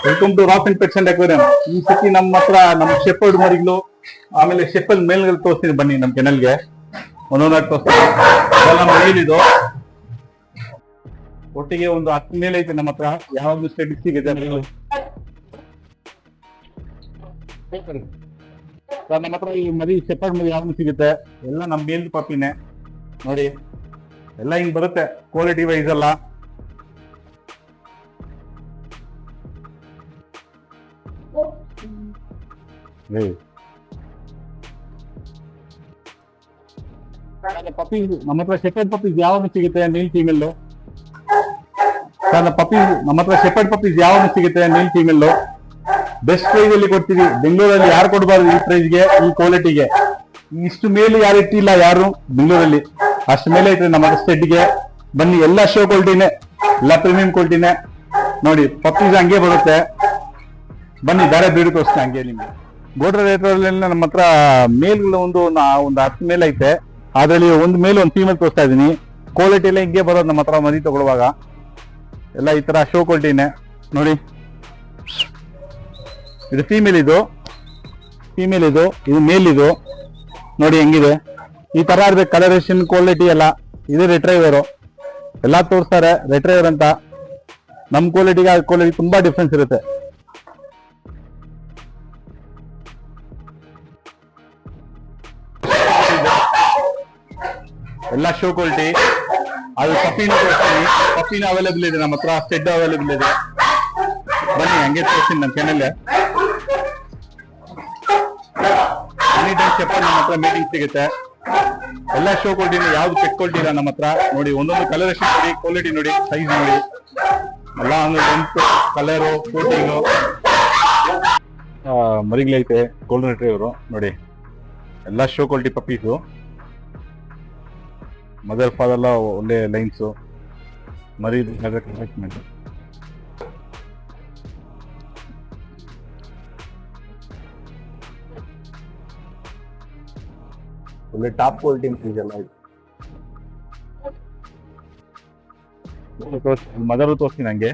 Welcome to rock and pets and aquarium. ಈ ಸತಿ ನಮ್ಮ ಹತ್ರ ನಮ್ಮ ಶೆಪರ್ಡ್ ಮರಿಗಳು ಆಮೇಲೆ ಶೆಪರ್ಡ್ ಮೇಲ್ಗಳು ತೋರಿಸ್ತೀನಿ ಬನ್ನಿ ನಮ್ಮ ಕೆನಲ್ಗೆ. ಒಂದೊಂದಾಗಿ ತೋರಿಸ್ತೀನಿ. ಇದೆಲ್ಲ ಮೇಲಿದು ಒಟ್ಟಿಗೆ ಒಂದು 10 ಮೇಲ್ ಐತೆ ನಮ್ಮ ಹತ್ರ. ಯಾವಾಗಲೂ ಸ್ಟಡಿ ಸಿಗುತ್ತೆ ಸರ್. ನಮ್ಮ ಹತ್ರ ಈ ಮರಿ ಶೆಪರ್ಡ್ ಮರಿ ಯಾವಾಗಲೂ ಸಿಗುತ್ತೆ. ಎಲ್ಲ ನಮ್ಮ ಮೇಲ್ ಪಾಪಿನೇ ನೋಡಿ. ಎಲ್ಲ ಹಿಂಗ್ ಬರುತ್ತೆ ಕ್ವಾಲಿಟಿ ವೈಸ್ ಎಲ್ಲ. ಪಪ್ಪೀಸ್ ನಮ್ಮ ಹತ್ರ ಶೆಪರ್ಡ್ ಪಪ್ಪೀಸ್ ಯಾವಾಗ ಸಿಗುತ್ತೆ ಮೇಲ್ ಫೀಮೇಲ್. ಪಪ್ಪೀಸ್ ನಮ್ಮ ಹತ್ರ ಶೆಪರ್ಡ್ ಪಪ್ಪೀಸ್ ಯಾವಾಗ ಸಿಗುತ್ತೆ ಮೇಲ್ ಫೀಮೇಲ್. ಬೆಸ್ಟ್ ಪ್ರೈಸ್ ಅಲ್ಲಿ ಕೊಡ್ತೀವಿ. ಬೆಂಗಳೂರಲ್ಲಿ ಯಾರು ಕೊಡಬಾರ್ದು ಈ ಪ್ರೈಸ್ಗೆ, ಈ ಕ್ವಾಲಿಟಿಗೆ. ಇಷ್ಟು ಮೇಲೆ ಯಾರು ಇಟ್ಟಿಲ್ಲ ಯಾರು ಬೆಂಗಳೂರಲ್ಲಿ. ಅಷ್ಟು ಮೇಲೆ ಐತೆ ನಮ್ಮ ಹತ್ರ ಸ್ಟೆಡ್ಗೆ. ಬನ್ನಿ, ಎಲ್ಲ ಶೋ ಕ್ವಾಲಿಟಿನೇ, ಎಲ್ಲ ಪ್ರೀಮಿಯಂ ಕ್ವಾಲಿಟಿನೇ ನೋಡಿ. ಪಪ್ಪೀಸ್ ಹಂಗೆ ಬರುತ್ತೆ. ಬನ್ನಿ, ಬೇರೆ ಬ್ರೀಡ್ ತೋರಿಸ್ತೀನಿ ಹಂಗೆ ನಿಮ್ಗೆ. ಗೋಲ್ಡನ್ ರೇಟ್ರಲ್ಲಿ ನಮ್ಮ ಹತ್ರ ಮೇಲ್ಗಳು ಒಂದು 10 ಮೇಲ್ ಐತೆ. ಅದರಲ್ಲಿ ಒಂದು ಮೇಲ್ ಒಂದು ಫೀಮೇಲ್ ತೋರಿಸ್ತಾ ಇದೀನಿ. ಕ್ವಾಲಿಟಿ ಎಲ್ಲ ಹಿಂಗೆ ಬರೋದು ನಮ್ಮ ಹತ್ರ ಮರಿ ತಗೊಳ್ಳುವಾಗ. ಎಲ್ಲ ಈ ತರ ಶೋ ಕ್ವಾಲಿಟಿನೇ ನೋಡಿ. ಇದು ಫೀಮೇಲ್, ಇದು ಮೇಲ್. ಇದು ನೋಡಿ ಹೆಂಗಿದೆ. ಈ ತರ ಇರ್ಬೇಕು ಕಲರೇಷನ್ ಕ್ವಾಲಿಟಿ ಎಲ್ಲ. ಇದು ರಿಟ್ರೈವರ್ ಎಲ್ಲ ತೋರಿಸ್ತಾರೆ. ರಿಟ್ರೈವರ್ ಅಂತ ನಮ್ ಕ್ವಾಲಿಟಿಗೆ ಆ ಕ್ವಾಲಿಟಿ ತುಂಬಾ ಡಿಫ್ರೆನ್ಸ್ ಇರುತ್ತೆ. ಎಲ್ಲ ಶೋ ಕ್ವಾಲಿಟಿ. ಅದು ಪಪ್ಪಿನೂ ತೋರಿಸ್ತೀನಿ. ಪಪ್ಪಿನೂ ಅವೈಲೇಬಲ್ ಇದೆ ನಮ್ಮ ಹತ್ರ. ಸ್ಟೆಡ್ ಅವೈಲೇಬಲ್ ಇದೆ. ಬನ್ನಿ, ಹಂಗೆ ತೋರಿಸ್ತೀನಿ ನನ್ನ ಚಾನೆಲ್. ಎನಿ ಟೈಮ್ ಶೆಪರ್ಡ್ ನಮ್ಮ ಹತ್ರ ಮೀಟಿಂಗ್ ಸಿಗುತ್ತೆ. ಎಲ್ಲ ಶೋ ಕ್ವಾಲಿಟಿನ, ಯಾವ್ದು ಪೆಟ್ ಕ್ವಾಲಿಟಿ ಇಲ್ಲ ನಮ್ಮ ಹತ್ರ. ನೋಡಿ, ಒಂದೊಂದು ಕಲರೇಷನ್ ನೋಡಿ, ಕ್ವಾಲಿಟಿ ನೋಡಿ, ಸೈಜ್ ನೋಡಿ, ಎಲ್ಲ ಲೆಂತ್, ಕಲರು, ಕೋಟಿಂಗು ಮರಿಗಳೈತೆ. ಗೋಲ್ಡನ್ ರಿಟ್ರೀವರ್ ನೋಡಿ. ಎಲ್ಲ show quality puppies. Mother father ಎಲ್ಲ ಒಳ್ಳೆ ಲೈನ್ಸು. ಮರಿ ಒಳ್ಳೆ ಟಾಪ್ ಕ್ವಾಲಿಟಿ ಎಲ್ಲ ಇದೆ. ಮದರು ತೋರಿಸ್ತೀನಿ ನಂಗೆ.